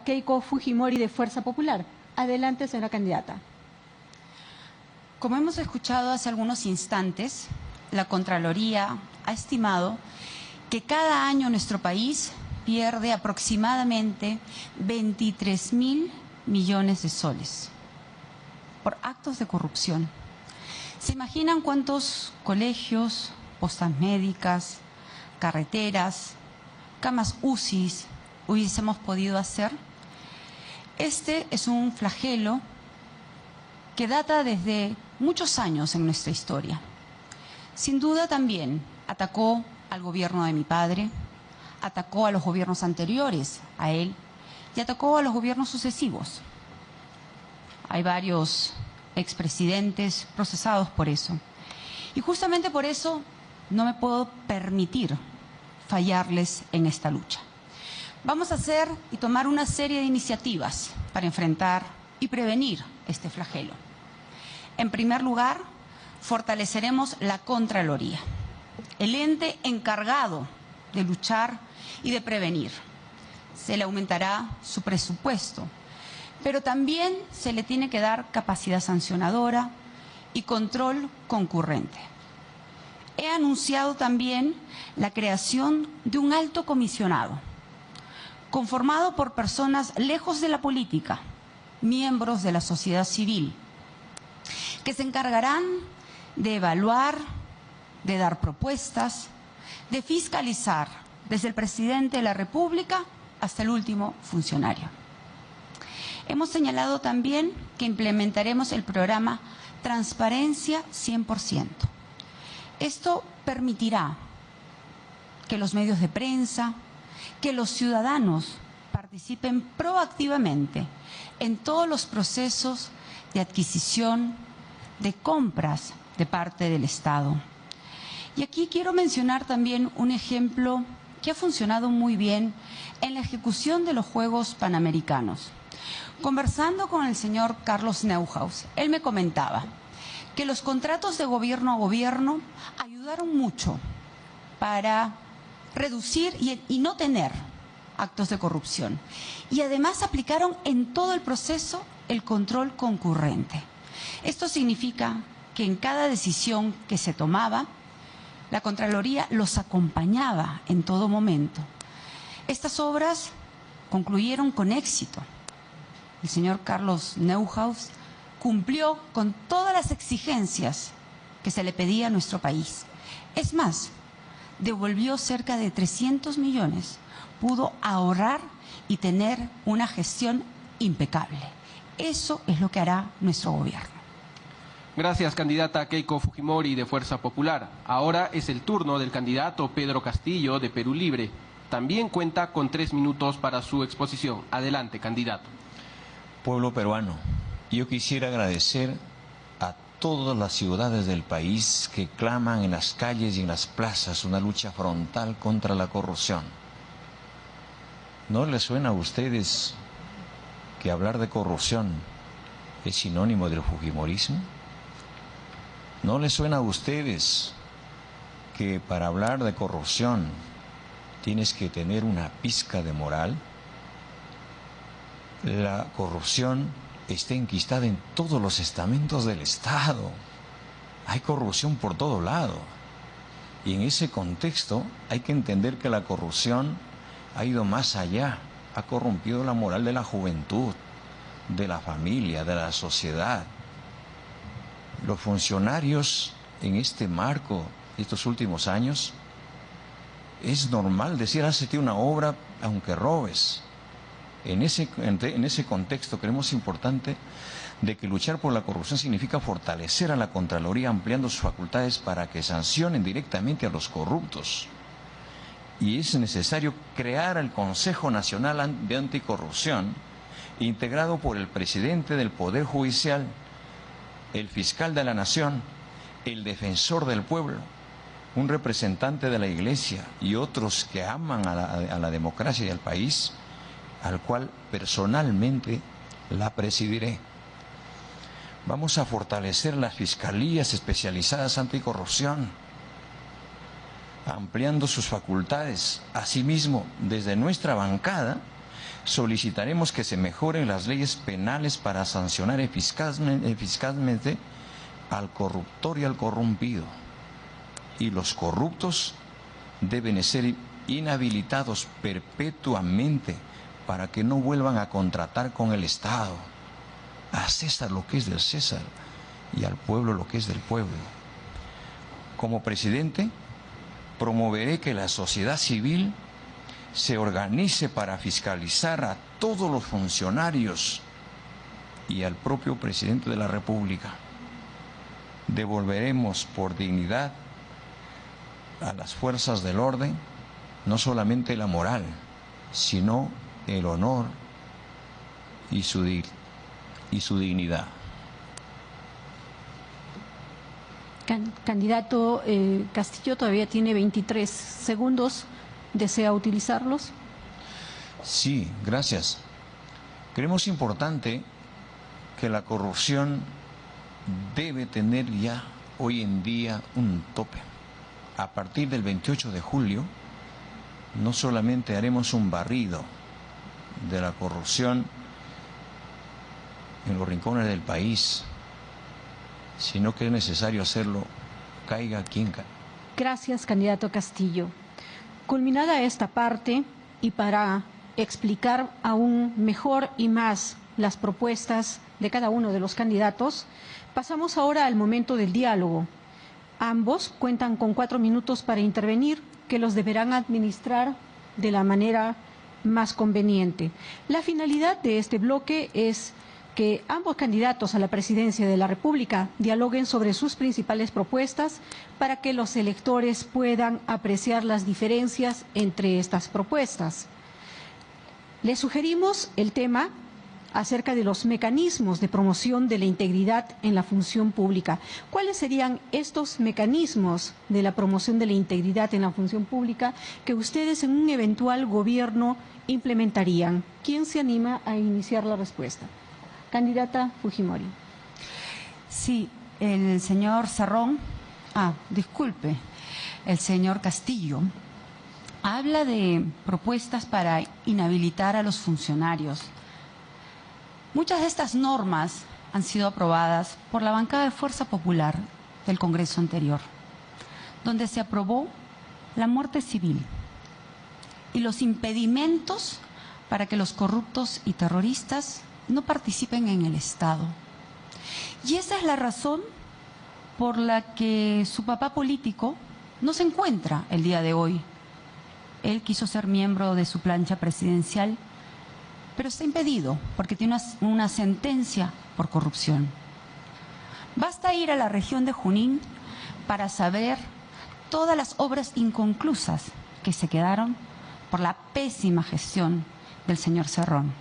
Keiko Fujimori de Fuerza Popular. Adelante, señora candidata. Como hemos escuchado hace algunos instantes, la Contraloría ha estimado que cada año nuestro país pierde aproximadamente 23.000 millones de soles por actos de corrupción. ¿Se imaginan cuántos colegios, postas médicas, carreteras, camas UCI hubiésemos podido hacer? Este es un flagelo que data desde muchos años en nuestra historia. Sin duda también atacó al gobierno de mi padre, atacó a los gobiernos anteriores a él y atacó a los gobiernos sucesivos. Hay varios expresidentes procesados por eso. Y justamente por eso no me puedo permitir fallarles en esta lucha. Vamos a hacer y tomar una serie de iniciativas para enfrentar y prevenir este flagelo. En primer lugar, fortaleceremos la Contraloría, el ente encargado de luchar y de prevenir. Se le aumentará su presupuesto, pero también se le tiene que dar capacidad sancionadora y control concurrente. He anunciado también la creación de un alto comisionado, conformado por personas lejos de la política, miembros de la sociedad civil, que se encargarán de evaluar, de dar propuestas, de fiscalizar desde el presidente de la República hasta el último funcionario. Hemos señalado también que implementaremos el programa Transparencia 100%. Esto permitirá que los medios de prensa, que los ciudadanos participen proactivamente en todos los procesos de adquisición, de compras de parte del Estado. Y aquí quiero mencionar también un ejemplo que ha funcionado muy bien en la ejecución de los Juegos Panamericanos. Conversando con el señor Carlos Neuhaus, él me comentaba que los contratos de gobierno a gobierno ayudaron mucho para reducir y no tener actos de corrupción. Y además aplicaron en todo el proceso el control concurrente. Esto significa que en cada decisión que se tomaba, la Contraloría los acompañaba en todo momento. Estas obras concluyeron con éxito. El señor Carlos Neuhaus cumplió con todas las exigencias que se le pedía a nuestro país. Es más, devolvió cerca de 300 millones, pudo ahorrar y tener una gestión impecable. Eso es lo que hará nuestro gobierno. Gracias, candidata Keiko Fujimori de Fuerza Popular. Ahora es el turno del candidato Pedro Castillo de Perú Libre. También cuenta con 3 minutos para su exposición. Adelante, candidato. Pueblo peruano, yo quisiera agradecer a todas las ciudades del país que claman en las calles y en las plazas una lucha frontal contra la corrupción. ¿No les suena a ustedes que hablar de corrupción es sinónimo del fujimorismo? ¿No les suena a ustedes que para hablar de corrupción tienes que tener una pizca de moral? La corrupción está enquistada en todos los estamentos del Estado. Hay corrupción por todo lado. Y en ese contexto hay que entender que la corrupción ha ido más allá. Ha corrompido la moral de la juventud, de la familia, de la sociedad. Los funcionarios en este marco, estos últimos años, es normal decir, hazte una obra aunque robes. En ese contexto creemos importante de que luchar por la corrupción significa fortalecer a la Contraloría ampliando sus facultades para que sancionen directamente a los corruptos. Y es necesario crear el Consejo Nacional de Anticorrupción, integrado por el presidente del Poder Judicial, el fiscal de la Nación, el defensor del pueblo, un representante de la Iglesia y otros que aman a la democracia y al país, al cual personalmente la presidiré. Vamos a fortalecer las fiscalías especializadas anticorrupción, ampliando sus facultades. Asimismo, desde nuestra bancada Solicitaremos que se mejoren las leyes penales para sancionar eficazmente al corruptor y al corrompido. Y los corruptos deben ser inhabilitados perpetuamente para que no vuelvan a contratar con el Estado. A César lo que es del César y al pueblo lo que es del pueblo. Como presidente, promoveré que la sociedad civil se organice para fiscalizar a todos los funcionarios y al propio presidente de la República. Devolveremos por dignidad a las fuerzas del orden no solamente la moral, sino el honor y su dignidad. Candidato Castillo todavía tiene 23 segundos. ¿Desea utilizarlos? Sí, gracias. Creemos importante que la corrupción debe tener ya hoy en día un tope. A partir del 28 de julio, no solamente haremos un barrido de la corrupción en los rincones del país, sino que es necesario hacerlo, caiga quien caiga. Gracias, candidato Castillo. Culminada esta parte y para explicar aún mejor y más las propuestas de cada uno de los candidatos, pasamos ahora al momento del diálogo. Ambos cuentan con 4 minutos para intervenir, que los deberán administrar de la manera más conveniente. La finalidad de este bloque es que ambos candidatos a la presidencia de la República dialoguen sobre sus principales propuestas para que los electores puedan apreciar las diferencias entre estas propuestas. Les sugerimos el tema acerca de los mecanismos de promoción de la integridad en la función pública. ¿Cuáles serían estos mecanismos de la promoción de la integridad en la función pública que ustedes en un eventual gobierno implementarían? ¿Quién se anima a iniciar la respuesta? Candidata Fujimori. Sí, el señor Cerrón, disculpe, el señor Castillo, habla de propuestas para inhabilitar a los funcionarios. Muchas de estas normas han sido aprobadas por la bancada de Fuerza Popular del Congreso anterior, donde se aprobó la muerte civil y los impedimentos para que los corruptos y terroristas no participen en el Estado. Y esa es la razón por la que su papá político no se encuentra el día de hoy. Él quiso ser miembro de su plancha presidencial, pero está impedido porque tiene una sentencia por corrupción. Basta ir a la región de Junín para saber todas las obras inconclusas que se quedaron por la pésima gestión del señor Cerrón.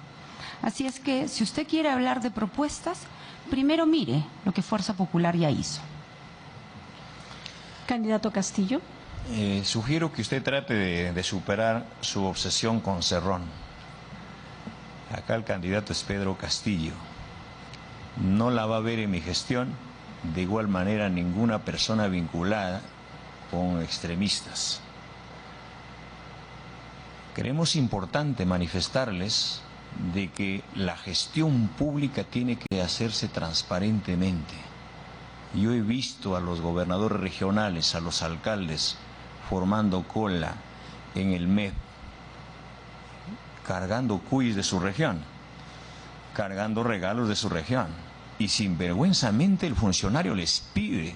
Así es que, si usted quiere hablar de propuestas, primero mire lo que Fuerza Popular ya hizo. Candidato Castillo. Sugiero que usted trate de superar su obsesión con Cerrón. Acá el candidato es Pedro Castillo. No la va a ver en mi gestión, de igual manera ninguna persona vinculada con extremistas. Creemos importante manifestarles de que la gestión pública tiene que hacerse transparentemente. Yo he visto a los gobernadores regionales, a los alcaldes, formando cola en el MEP, cargando cuyes de su región, cargando regalos de su región. Y sinvergüenzamente el funcionario les pide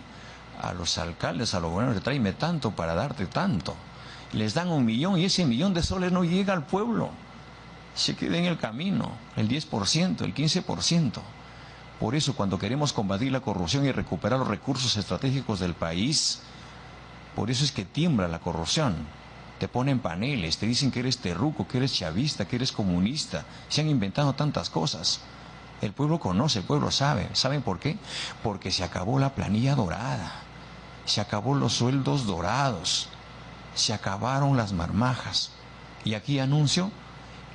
a los alcaldes, a los gobernadores, tráeme tanto para darte tanto. Les dan 1 millón y ese 1 millón de soles no llega al pueblo. Se queda en el camino, el 10%, el 15%. Por eso, cuando queremos combatir la corrupción y recuperar los recursos estratégicos del país, por eso es que tiembla la corrupción. Te ponen paneles, te dicen que eres terruco, que eres chavista, que eres comunista. Se han inventado tantas cosas. El pueblo conoce, el pueblo sabe. ¿Saben por qué? Porque se acabó la planilla dorada, se acabó los sueldos dorados, se acabaron las marmajas. Y aquí anuncio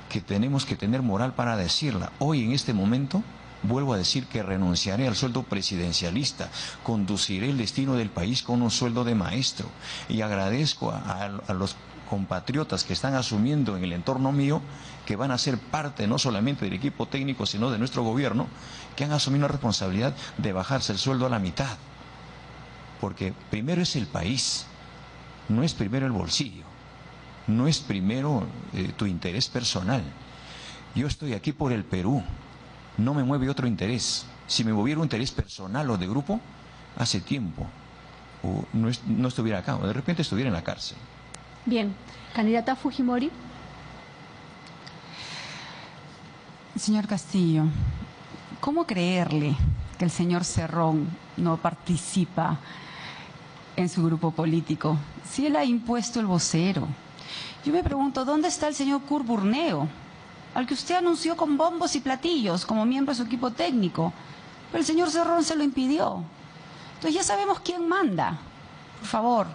que tenemos que tener moral para decirla. Hoy, en este momento, vuelvo a decir que renunciaré al sueldo presidencialista, conduciré el destino del país con un sueldo de maestro y agradezco a los compatriotas que están asumiendo en el entorno mío, que van a ser parte no solamente del equipo técnico, sino de nuestro gobierno, que han asumido la responsabilidad de bajarse el sueldo a la mitad. Porque primero es el país, no es primero el bolsillo, no es primero tu interés personal. Yo estoy aquí por el Perú, no me mueve otro interés. Si me moviera un interés personal o de grupo, hace tiempo no estuviera acá, o de repente estuviera en la cárcel. Bien, candidata Fujimori. Señor Castillo, ¿cómo creerle que el señor Cerrón no participa en su grupo político si él ha impuesto el vocero? Yo me pregunto, ¿dónde está el señor Kurt Burneo, al que usted anunció con bombos y platillos como miembro de su equipo técnico? Pero el señor Cerrón se lo impidió. Entonces ya sabemos quién manda. Por favor,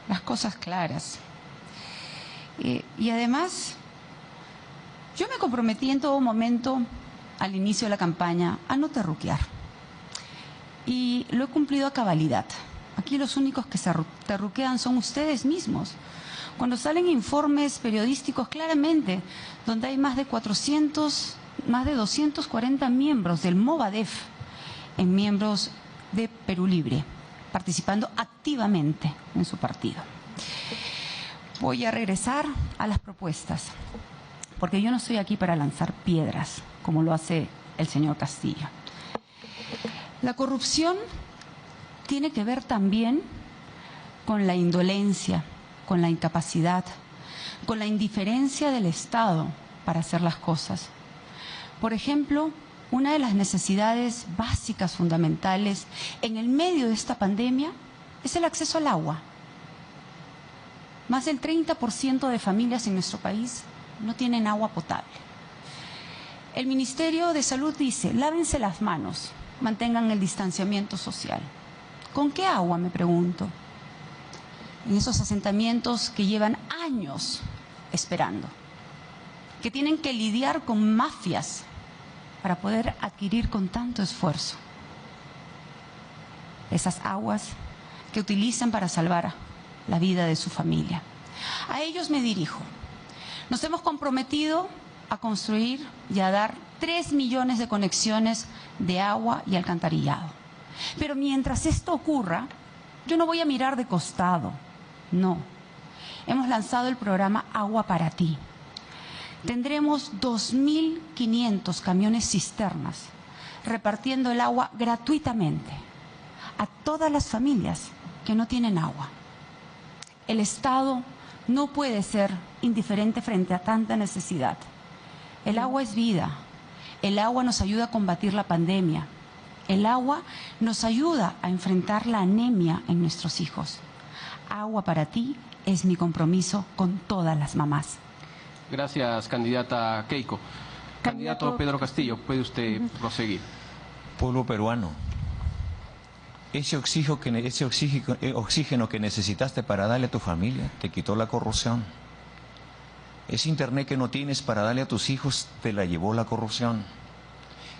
las cosas claras. Y además, yo me comprometí en todo momento, al inicio de la campaña, a no terruquear. Y lo he cumplido a cabalidad. Aquí los únicos que se terruquean son ustedes mismos. Cuando salen informes periodísticos claramente, donde hay más de 240 miembros del Movadef en miembros de Perú Libre, participando activamente en su partido. Voy a regresar a las propuestas, porque yo no estoy aquí para lanzar piedras, como lo hace el señor Castillo. La corrupción tiene que ver también con la indolencia, con la incapacidad, con la indiferencia del Estado para hacer las cosas. Por ejemplo, una de las necesidades básicas, fundamentales, en el medio de esta pandemia, es el acceso al agua. Más del 30% de familias en nuestro país no tienen agua potable. El Ministerio de Salud dice, lávense las manos, mantengan el distanciamiento social. ¿Con qué agua, me pregunto? En esos asentamientos que llevan años esperando, que tienen que lidiar con mafias para poder adquirir con tanto esfuerzo esas aguas que utilizan para salvar la vida de su familia. A ellos me dirijo. Nos hemos comprometido a construir y a dar 3 millones de conexiones de agua y alcantarillado. Pero mientras esto ocurra, yo no voy a mirar de costado, no. Hemos lanzado el programa Agua para Ti. Tendremos 2.500 camiones cisternas repartiendo el agua gratuitamente a todas las familias que no tienen agua. El Estado no puede ser indiferente frente a tanta necesidad. El agua es vida. El agua nos ayuda a combatir la pandemia. El agua nos ayuda a enfrentar la anemia en nuestros hijos. Agua para Ti es mi compromiso con todas las mamás. Gracias, candidata Keiko. Candidato Pedro Castillo, puede usted proseguir. Pueblo peruano, ese oxígeno que necesitaste para darle a tu familia, te quitó la corrupción. Ese internet que no tienes para darle a tus hijos, te la llevó la corrupción.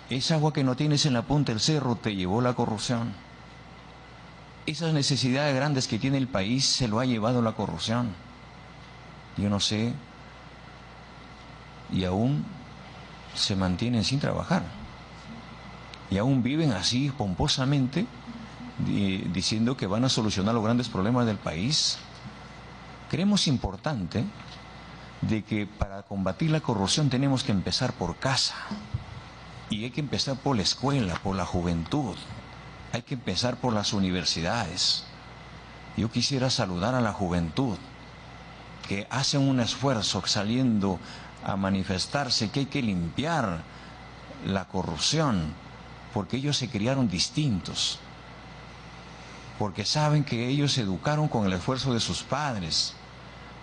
Esa agua que no tienes en la punta del cerro, te llevó la corrupción. Esas necesidades grandes que tiene el país, se lo ha llevado la corrupción. Yo no sé, y aún se mantienen sin trabajar. Y aún viven así pomposamente, diciendo que van a solucionar los grandes problemas del país. Creemos importante de que para combatir la corrupción tenemos que empezar por casa. Y hay que empezar por la escuela, por la juventud. Hay que empezar por las universidades. Yo quisiera saludar a la juventud, que hacen un esfuerzo saliendo a manifestarse que hay que limpiar la corrupción, porque ellos se criaron distintos, porque saben que ellos se educaron con el esfuerzo de sus padres,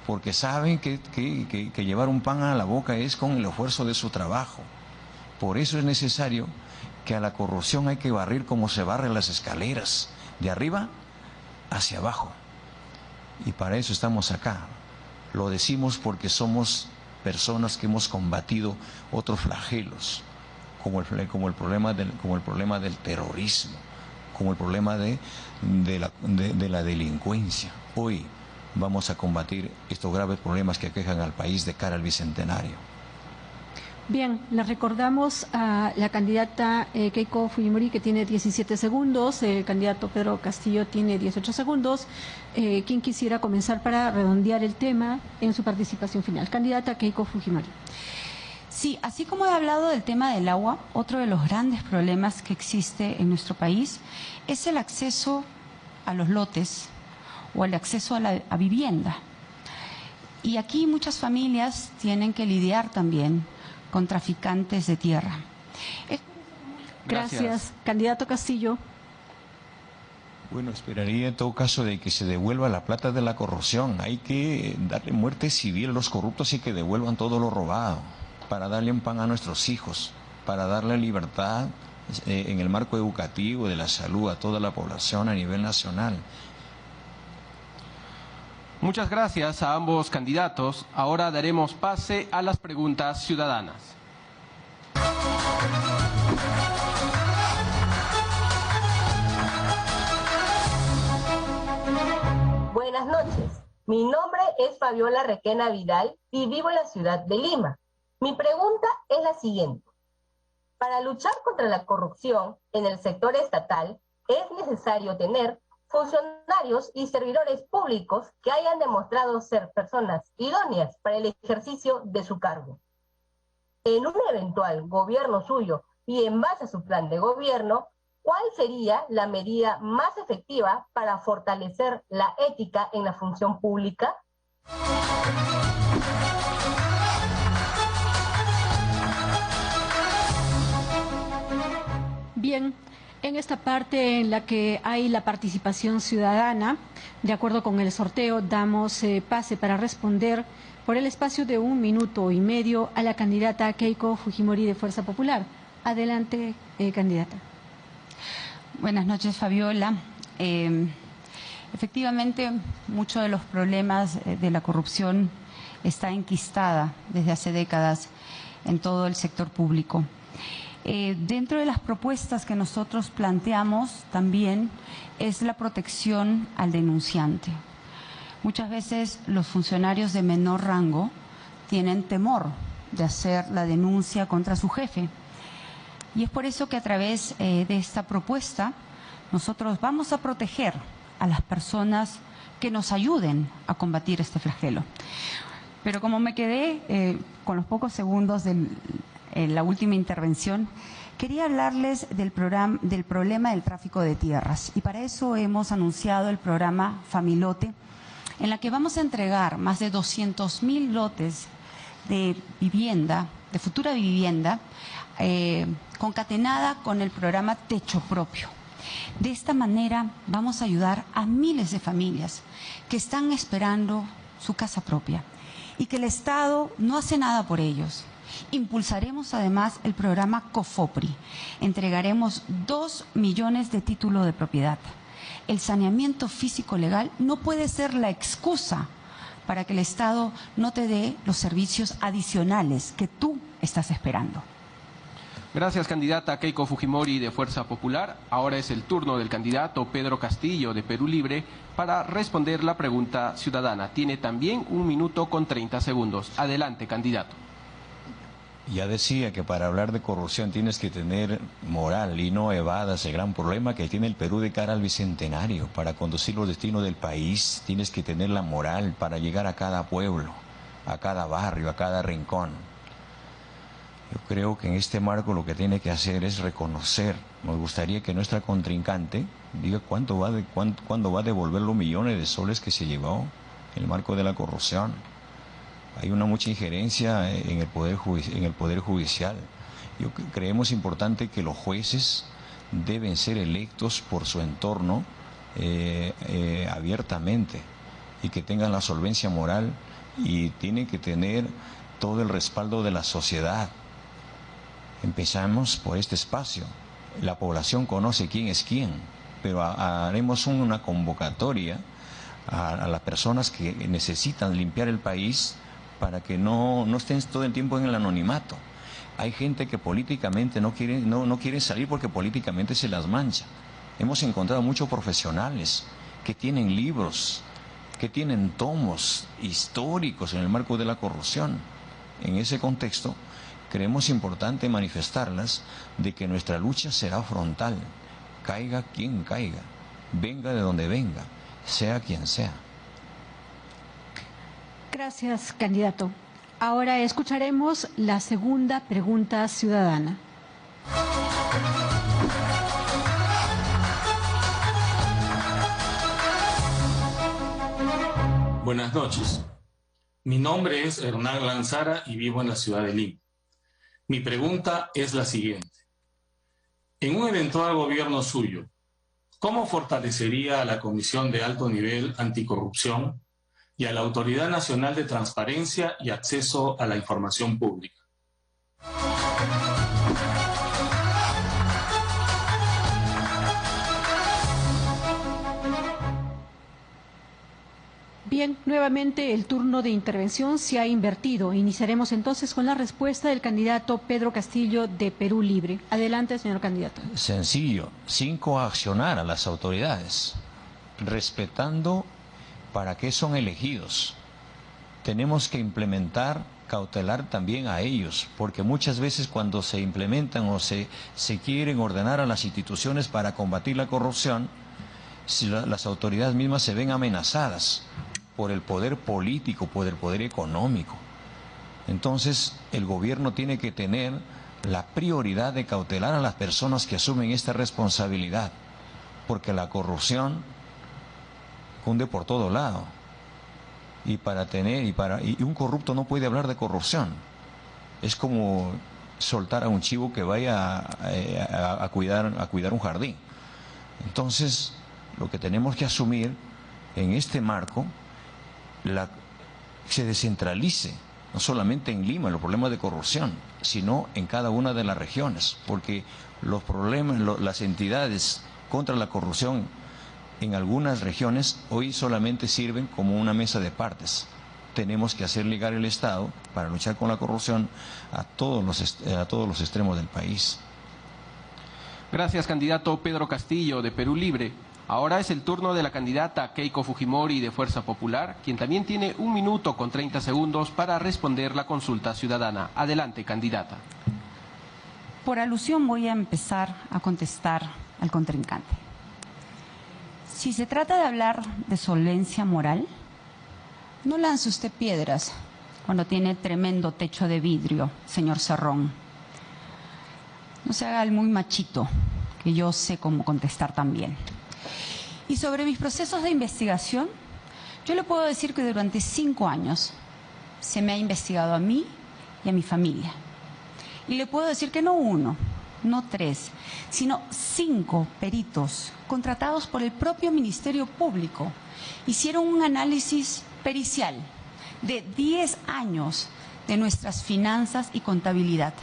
porque saben que llevar un pan a la boca es con el esfuerzo de su trabajo. Por eso es necesario que a la corrupción hay que barrer como se barren las escaleras, de arriba hacia abajo. Y para eso estamos acá. Lo decimos porque somos personas que hemos combatido otros flagelos, como el problema del terrorismo, como el problema de la delincuencia. Hoy vamos a combatir estos graves problemas que aquejan al país de cara al Bicentenario. Bien, le recordamos a la candidata Keiko Fujimori, que tiene 17 segundos, el candidato Pedro Castillo tiene 18 segundos. ¿Quién quisiera comenzar para redondear el tema en su participación final? Candidata Keiko Fujimori. Sí, así como he hablado del tema del agua, otro de los grandes problemas que existe en nuestro país es el acceso a los lotes o el acceso a vivienda. Y aquí muchas familias tienen que lidiar también con traficantes de tierra. Gracias. Candidato Castillo. Bueno, esperaría en todo caso de que se devuelva la plata de la corrupción. Hay que darle muerte civil a los corruptos y que devuelvan todo lo robado, para darle un pan a nuestros hijos, para darle libertad en el marco educativo, de la salud, a toda la población a nivel nacional. Muchas gracias a ambos candidatos. Ahora daremos pase a las preguntas ciudadanas. Buenas noches. Mi nombre es Fabiola Requena Vidal y vivo en la ciudad de Lima. Mi pregunta es la siguiente. Para luchar contra la corrupción en el sector estatal, es necesario tener funcionarios y servidores públicos que hayan demostrado ser personas idóneas para el ejercicio de su cargo. En un eventual gobierno suyo y en base a su plan de gobierno, ¿cuál sería la medida más efectiva para fortalecer la ética en la función pública? Bien, en esta parte en la que hay la participación ciudadana, de acuerdo con el sorteo, damos pase para responder por el espacio de 1 minuto y medio a la candidata Keiko Fujimori de Fuerza Popular. Adelante, candidata. Buenas noches, Fabiola. Efectivamente, muchos de los problemas de la corrupción está enquistada desde hace décadas en todo el sector público. Dentro de las propuestas que nosotros planteamos también es la protección al denunciante. Muchas veces los funcionarios de menor rango tienen temor de hacer la denuncia contra su jefe. Y es por eso que a través de esta propuesta nosotros vamos a proteger a las personas que nos ayuden a combatir este flagelo. Pero como me quedé con los pocos segundos en la última intervención, quería hablarles del problema del tráfico de tierras. Y para eso hemos anunciado el programa Familote, en la que vamos a entregar más de 200.000 lotes de vivienda, de futura vivienda, concatenada con el programa Techo Propio. De esta manera vamos a ayudar a miles de familias que están esperando su casa propia y que el Estado no hace nada por ellos. Impulsaremos además el programa COFOPRI. Entregaremos 2 millones de títulos de propiedad. El saneamiento físico legal no puede ser la excusa para que el Estado no te dé los servicios adicionales que tú estás esperando. Gracias, candidata Keiko Fujimori de Fuerza Popular. Ahora es el turno del candidato Pedro Castillo de Perú Libre para responder la pregunta ciudadana. Tiene también 1 minuto con 30 segundos. Adelante, candidato. Ya decía que para hablar de corrupción tienes que tener moral y no evadas el gran problema que tiene el Perú de cara al Bicentenario. Para conducir los destinos del país tienes que tener la moral para llegar a cada pueblo, a cada barrio, a cada rincón. Yo creo que en este marco lo que tiene que hacer es reconocer. Nos gustaría que nuestra contrincante diga cuándo va a devolver los millones de soles que se llevó en el marco de la corrupción. Hay una mucha injerencia en el Poder Judicial. Creemos importante que los jueces deben ser electos por su entorno abiertamente y que tengan la solvencia moral y tienen que tener todo el respaldo de la sociedad. Empezamos por este espacio. La población conoce quién es quién, pero haremos una convocatoria a las personas que necesitan limpiar el país para que no estén todo el tiempo en el anonimato. Hay gente que políticamente no quiere salir porque políticamente se las mancha. Hemos encontrado muchos profesionales que tienen libros, que tienen tomos históricos en el marco de la corrupción. En ese contexto, creemos importante manifestarlas de que nuestra lucha será frontal, caiga quien caiga, venga de donde venga, sea quien sea. Gracias, candidato. Ahora escucharemos la segunda pregunta ciudadana. Buenas noches. Mi nombre es Hernán Lanzara y vivo en la ciudad de Lima. Mi pregunta es la siguiente. En un eventual gobierno suyo, ¿cómo fortalecería a la Comisión de Alto Nivel Anticorrupción y a la Autoridad Nacional de Transparencia y Acceso a la Información Pública? Bien, nuevamente el turno de intervención se ha invertido. Iniciaremos entonces con la respuesta del candidato Pedro Castillo de Perú Libre. Adelante, señor candidato. Sencillo, sin coaccionar a las autoridades, respetando para qué son elegidos. Tenemos que implementar, cautelar también a ellos, porque muchas veces cuando se implementan o se quieren ordenar a las instituciones para combatir la corrupción, si las autoridades mismas se ven amenazadas por el poder político, por el poder económico. Entonces, el gobierno tiene que tener la prioridad de cautelar a las personas que asumen esta responsabilidad, porque la corrupción cunde por todo lado. Y un corrupto no puede hablar de corrupción. Es como soltar a un chivo que vaya a cuidar un jardín. Entonces, lo que tenemos que asumir en este marco, se descentralice, no solamente en Lima, los problemas de corrupción, sino en cada una de las regiones, porque los problemas, las entidades contra la corrupción en algunas regiones hoy solamente sirven como una mesa de partes. Tenemos que hacer llegar el Estado para luchar con la corrupción a todos los extremos del país. Gracias, candidato Pedro Castillo de Perú Libre. Ahora es el turno de la candidata Keiko Fujimori de Fuerza Popular, quien también tiene 1 minuto con 30 segundos para responder la consulta ciudadana. Adelante, candidata. Por alusión voy a empezar a contestar al contrincante. Si se trata de hablar de solvencia moral, no lance usted piedras cuando tiene tremendo techo de vidrio, señor Cerrón. No se haga el muy machito, que yo sé cómo contestar también. Y sobre mis procesos de investigación, yo le puedo decir que durante 5 años se me ha investigado a mí y a mi familia. Y le puedo decir que no 1, no 3, sino 5 peritos contratados por el propio Ministerio Público hicieron un análisis pericial de 10 años de nuestras finanzas y contabilidad.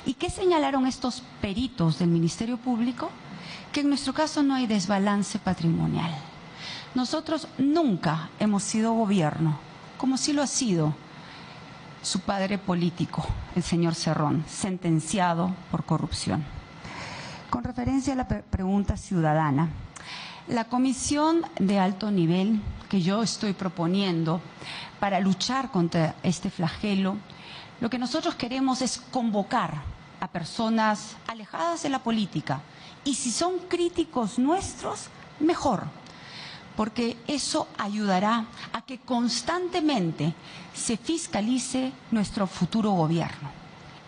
¿Y qué señalaron estos peritos del Ministerio Público? Que en nuestro caso no hay desbalance patrimonial. Nosotros nunca hemos sido gobierno, como sí lo ha sido su padre político, el señor Cerrón, sentenciado por corrupción. Con referencia a la pregunta ciudadana, la comisión de alto nivel que yo estoy proponiendo para luchar contra este flagelo, lo que nosotros queremos es convocar a personas alejadas de la política, y si son críticos nuestros, mejor, porque eso ayudará a que constantemente se fiscalice nuestro futuro gobierno.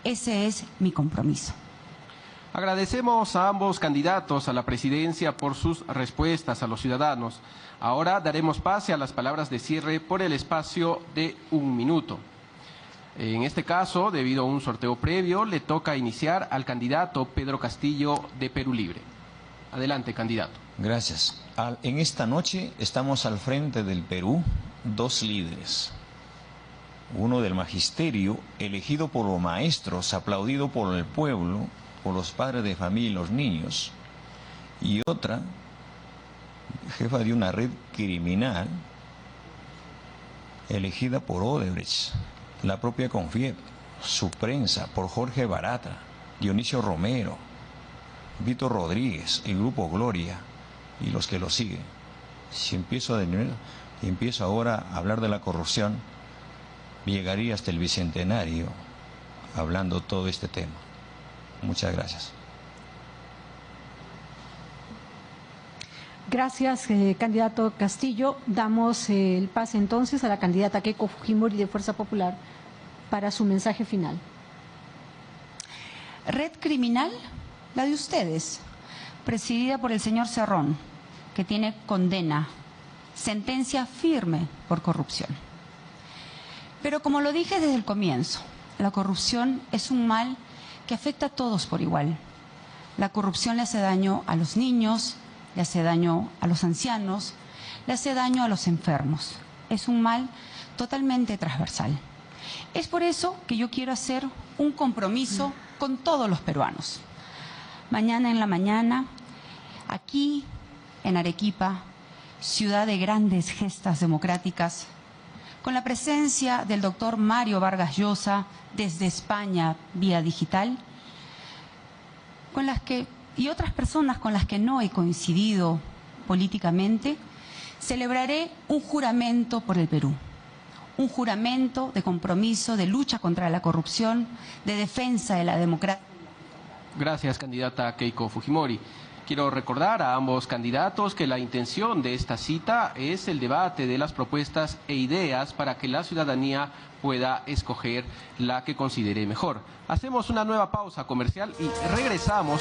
Ese es mi compromiso. Agradecemos a ambos candidatos a la presidencia por sus respuestas a los ciudadanos. Ahora daremos pase a las palabras de cierre por el espacio de 1 minuto. En este caso, debido a un sorteo previo, le toca iniciar al candidato Pedro Castillo de Perú Libre. Adelante, candidato. Gracias. En esta noche estamos al frente del Perú 2 líderes. Uno del magisterio, elegido por los maestros, aplaudido por el pueblo, por los padres de familia y los niños. Y otra, jefa de una red criminal, elegida por Odebrecht, la propia Confiep, su prensa, por Jorge Barata, Dionisio Romero, Víctor Rodríguez, el Grupo Gloria y los que lo siguen. Si empiezo a denunciar, y empiezo ahora a hablar de la corrupción, llegaría hasta el bicentenario hablando todo este tema. Muchas gracias. Gracias, candidato Castillo. Damos el pase entonces a la candidata Keiko Fujimori de Fuerza Popular para su mensaje final. Red criminal, la de ustedes, presidida por el señor Cerrón, que tiene condena, sentencia firme por corrupción. Pero como lo dije desde el comienzo, la corrupción es un mal que afecta a todos por igual. La corrupción le hace daño a los niños, le hace daño a los ancianos, le hace daño a los enfermos. Es un mal totalmente transversal. Es por eso que yo quiero hacer un compromiso con todos los peruanos. Mañana en la mañana, aquí en Arequipa, ciudad de grandes gestas democráticas, con la presencia del doctor Mario Vargas Llosa desde España vía digital, y otras personas con las que no he coincidido políticamente, celebraré un juramento por el Perú. Un juramento de compromiso, de lucha contra la corrupción, de defensa de la democracia. Gracias, candidata Keiko Fujimori. Quiero recordar a ambos candidatos que la intención de esta cita es el debate de las propuestas e ideas para que la ciudadanía pueda escoger la que considere mejor. Hacemos una nueva pausa comercial y regresamos.